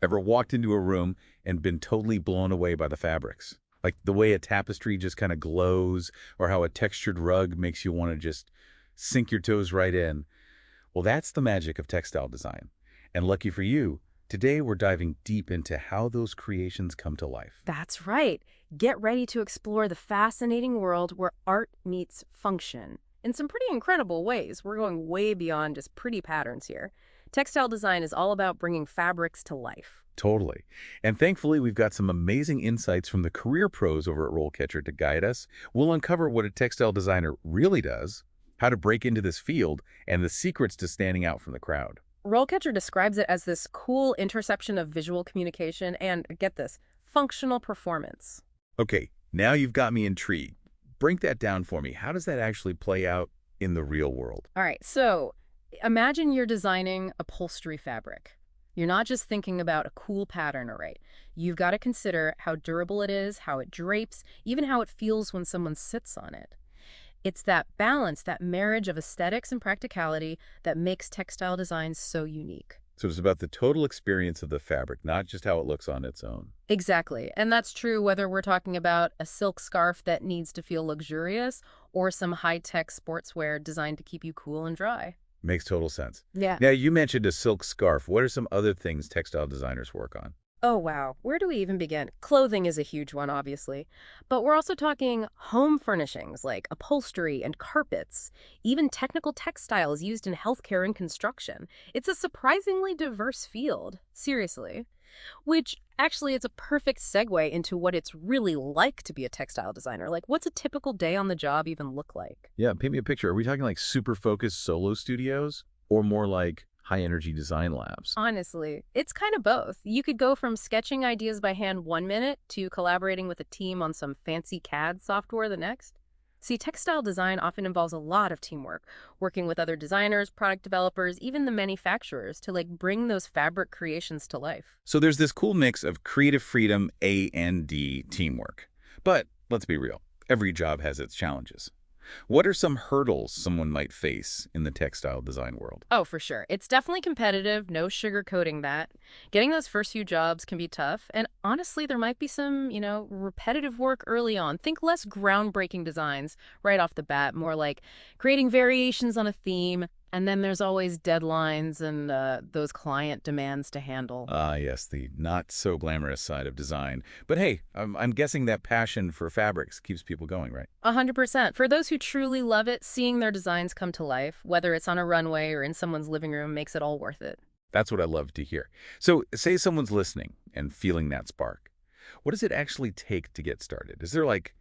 Ever walked into a room and been totally blown away by the fabrics? Like the way a tapestry just kind of glows, or how a textured rug makes you want to just sink your toes right in. Well, that's the magic of textile design. And lucky for you, today we're diving deep into how those creations come to life. That's right. Get ready to explore the fascinating world where art meets function in some pretty incredible ways. We're going way beyond just pretty patterns here. Textile design is all about bringing fabrics to life. Totally. And thankfully, we've got some amazing insights from the career pros over at RoleCatcher to guide us. We'll uncover what a textile designer really does, how to break into this field, and the secrets to standing out from the crowd. RoleCatcher describes it as this cool intersection of visual communication and, get this, functional performance. Okay, now you've got me intrigued. Break that down for me. How does that actually play out in the real world? All right, so imagine you're designing upholstery fabric. You're not just thinking about a cool pattern, all right? You've got to consider how durable it is, how it drapes, even how it feels when someone sits on it. It's that balance, that marriage of aesthetics and practicality that makes textile design so unique. So it's about the total experience of the fabric, not just how it looks on its own. Exactly. And that's true whether we're talking about a silk scarf that needs to feel luxurious or some high-tech sportswear designed to keep you cool and dry. Makes total sense. Yeah. Now, you mentioned a silk scarf. What are some other things textile designers work on? Oh, wow. Where do we even begin? Clothing is a huge one, obviously. But we're also talking home furnishings like upholstery and carpets, even technical textiles used in healthcare and construction. It's a surprisingly diverse field, seriously. Which, actually, it's a perfect segue into what it's really like to be a textile designer. Like, what's a typical day on the job even look like? Yeah, paint me a picture. Are we talking like super focused solo studios or more like high energy design labs? Honestly, it's kind of both. You could go from sketching ideas by hand 1 minute to collaborating with a team on some fancy CAD software the next. See, textile design often involves a lot of teamwork, working with other designers, product developers, even the manufacturers to bring those fabric creations to life. So there's this cool mix of creative freedom, A&D teamwork. But let's be real, every job has its challenges. What are some hurdles someone might face in the textile design world? Oh, for sure. It's definitely competitive, no sugarcoating that. Getting those first few jobs can be tough, and honestly, there might be some, repetitive work early on. Think less groundbreaking designs right off the bat, more like creating variations on a theme, and then there's always deadlines and those client demands to handle. Ah, yes, the not-so-glamorous side of design. But hey, I'm guessing that passion for fabrics keeps people going, right? 100%. For those who truly love it, seeing their designs come to life, whether it's on a runway or in someone's living room, makes it all worth it. That's what I love to hear. So say someone's listening and feeling that spark. What does it actually take to get started? Is there like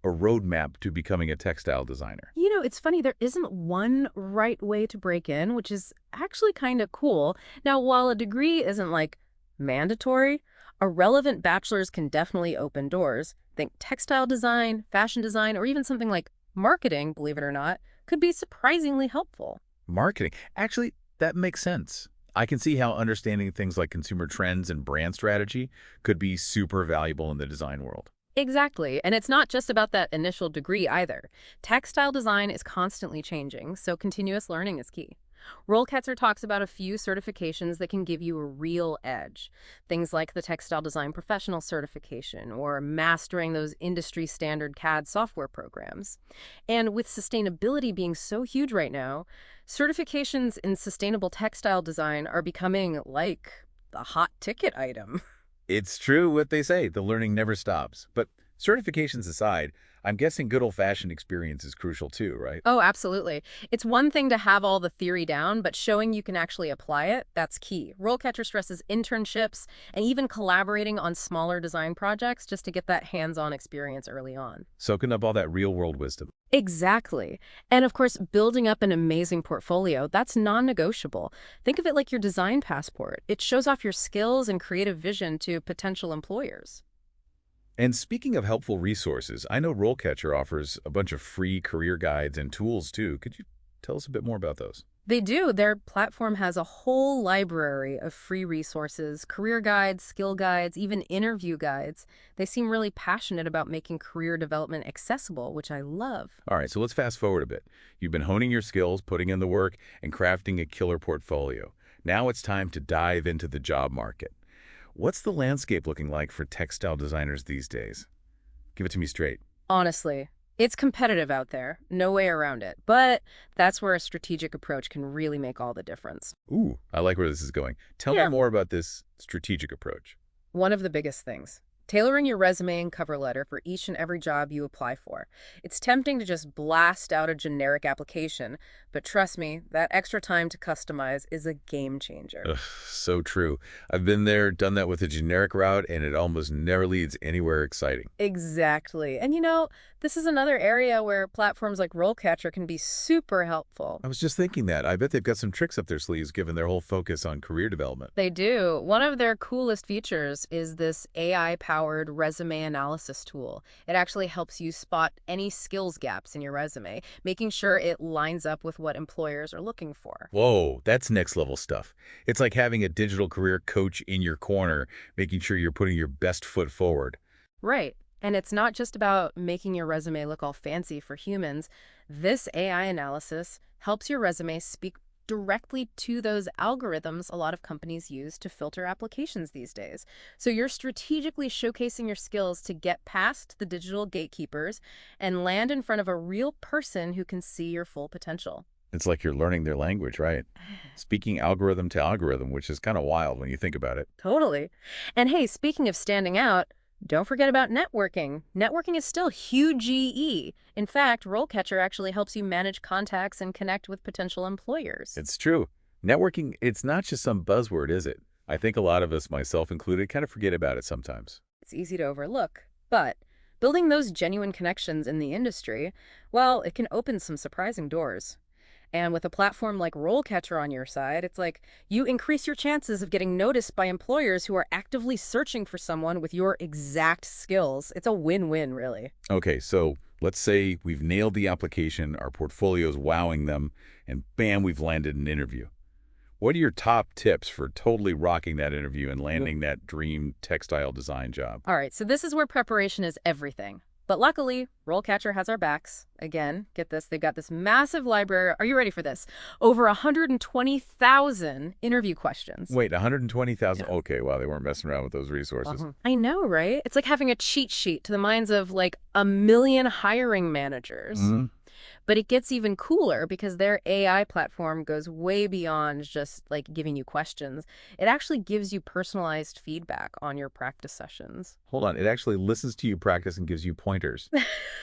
a roadmap to becoming a textile designer? It's funny, there isn't one right way to break in, which is actually kind of cool. Now, while a degree isn't mandatory, a relevant bachelor's can definitely open doors. Think textile design, fashion design, or even something like marketing, believe it or not, could be surprisingly helpful. Marketing. Actually, that makes sense. I can see how understanding things like consumer trends and brand strategy could be super valuable in the design world. Exactly. And it's not just about that initial degree either. Textile design is constantly changing, so continuous learning is key. RoleCatcher talks about a few certifications that can give you a real edge. Things like the Textile Design Professional Certification or mastering those industry standard CAD software programs. And with sustainability being so huge right now, certifications in sustainable textile design are becoming like the hot ticket item. It's true what they say, the learning never stops. But certifications aside, I'm guessing good old-fashioned experience is crucial too, right? Oh, absolutely. It's one thing to have all the theory down, but showing you can actually apply it, that's key. RoleCatcher stresses internships and even collaborating on smaller design projects just to get that hands-on experience early on. Soaking up all that real-world wisdom. Exactly. And of course, building up an amazing portfolio, that's non-negotiable. Think of it like your design passport. It shows off your skills and creative vision to potential employers. And speaking of helpful resources, I know RoleCatcher offers a bunch of free career guides and tools too. Could you tell us a bit more about those? They do. Their platform has a whole library of free resources, career guides, skill guides, even interview guides. They seem really passionate about making career development accessible, which I love. All right, so let's fast forward a bit. You've been honing your skills, putting in the work, and crafting a killer portfolio. Now it's time to dive into the job market. What's the landscape looking like for textile designers these days? Give it to me straight. Honestly, it's competitive out there, no way around it. But that's where a strategic approach can really make all the difference. Ooh, I like where this is going. Tell me Yeah. more about this strategic approach. One of the biggest things. Tailoring your resume and cover letter for each and every job you apply for. It's tempting to just blast out a generic application, but trust me, that extra time to customize is a game changer. Ugh, so true. I've been there, done that with a generic route, and it almost never leads anywhere exciting. Exactly. And this is another area where platforms like RoleCatcher can be super helpful. I was just thinking that. I bet they've got some tricks up their sleeves given their whole focus on career development. They do. One of their coolest features is this AI-powered resume analysis tool. It actually helps you spot any skills gaps in your resume, making sure it lines up with what employers are looking for. Whoa, that's next level stuff. It's like having a digital career coach in your corner, making sure you're putting your best foot forward. Right. And it's not just about making your resume look all fancy for humans. This AI analysis helps your resume speak directly to those algorithms a lot of companies use to filter applications these days. So you're strategically showcasing your skills to get past the digital gatekeepers and land in front of a real person who can see your full potential. It's like you're learning their language, right? Speaking algorithm to algorithm, which is kind of wild when you think about it. Totally. And hey, speaking of standing out, don't forget about networking. Networking is still huge GE. In fact, RoleCatcher actually helps you manage contacts and connect with potential employers. It's true. Networking, it's not just some buzzword, is it? I think a lot of us, myself included, kind of forget about it sometimes. It's easy to overlook, but building those genuine connections in the industry, well, it can open some surprising doors. And with a platform like RoleCatcher on your side, it's like you increase your chances of getting noticed by employers who are actively searching for someone with your exact skills. It's a win-win, really. Okay, so let's say we've nailed the application, our portfolio's wowing them, and bam, we've landed an interview. What are your top tips for totally rocking that interview and landing that dream textile design job? All right, so this is where preparation is everything. But luckily, RoleCatcher has our backs. Again, get this, they've got this massive library. Are you ready for this? Over 120,000 interview questions. Wait, 120,000? Yeah. Okay, wow, they weren't messing around with those resources. I know, right? It's like having a cheat sheet to the minds of like a million hiring managers. Mhm. But it gets even cooler because their AI platform goes way beyond just like giving you questions. It actually gives you personalized feedback on your practice sessions. Hold on, it actually listens to you practice and gives you pointers.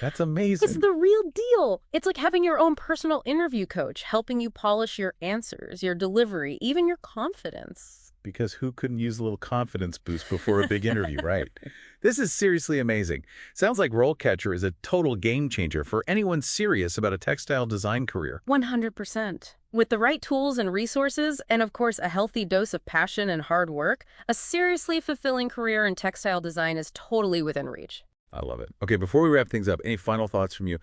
That's It's amazing. the real deal. It's like having your own personal interview coach helping you polish your answers, your delivery, even your confidence. Because who couldn't use a little confidence boost before a big interview, right? This is seriously amazing. Sounds like RoleCatcher is a total game changer for anyone serious about a textile design career. 100%. With the right tools and resources, and of course a healthy dose of passion and hard work, a seriously fulfilling career in textile design is totally within reach. I love it. Okay, before we wrap things up, any final thoughts from you?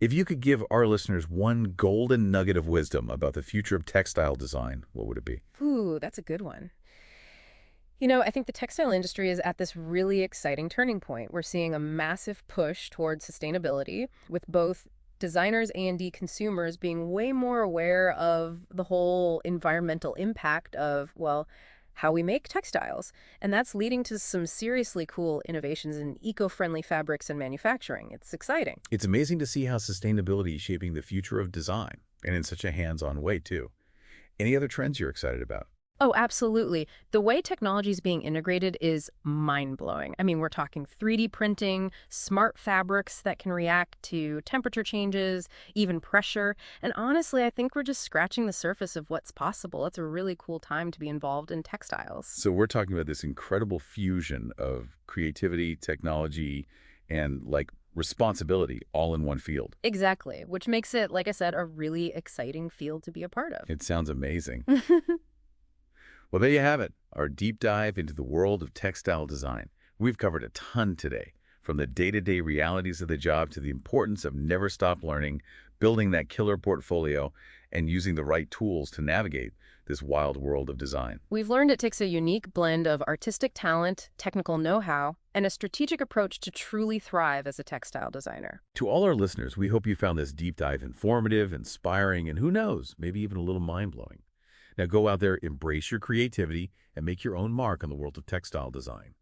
If you could give our listeners one golden nugget of wisdom about the future of textile design, what would it be? Ooh, that's a good one. I think the textile industry is at this really exciting turning point. We're seeing a massive push towards sustainability, with both designers and consumers being way more aware of the whole environmental impact of, well, how we make textiles. And that's leading to some seriously cool innovations in eco-friendly fabrics and manufacturing. It's exciting. It's amazing to see how sustainability is shaping the future of design, and in such a hands-on way, too. Any other trends you're excited about? Oh, absolutely. The way technology is being integrated is mind-blowing. I mean, we're talking 3D printing, smart fabrics that can react to temperature changes, even pressure. And honestly, I think we're just scratching the surface of what's possible. It's a really cool time to be involved in textiles. So we're talking about this incredible fusion of creativity, technology, and responsibility all in one field. Exactly, which makes it, like I said, a really exciting field to be a part of. It sounds amazing. Well, there you have it, our deep dive into the world of textile design. We've covered a ton today, from the day-to-day realities of the job to the importance of never stop learning, building that killer portfolio, and using the right tools to navigate this wild world of design. We've learned it takes a unique blend of artistic talent, technical know-how, and a strategic approach to truly thrive as a textile designer. To all our listeners, we hope you found this deep dive informative, inspiring, and who knows, maybe even a little mind-blowing. Now go out there, embrace your creativity, and make your own mark on the world of textile design.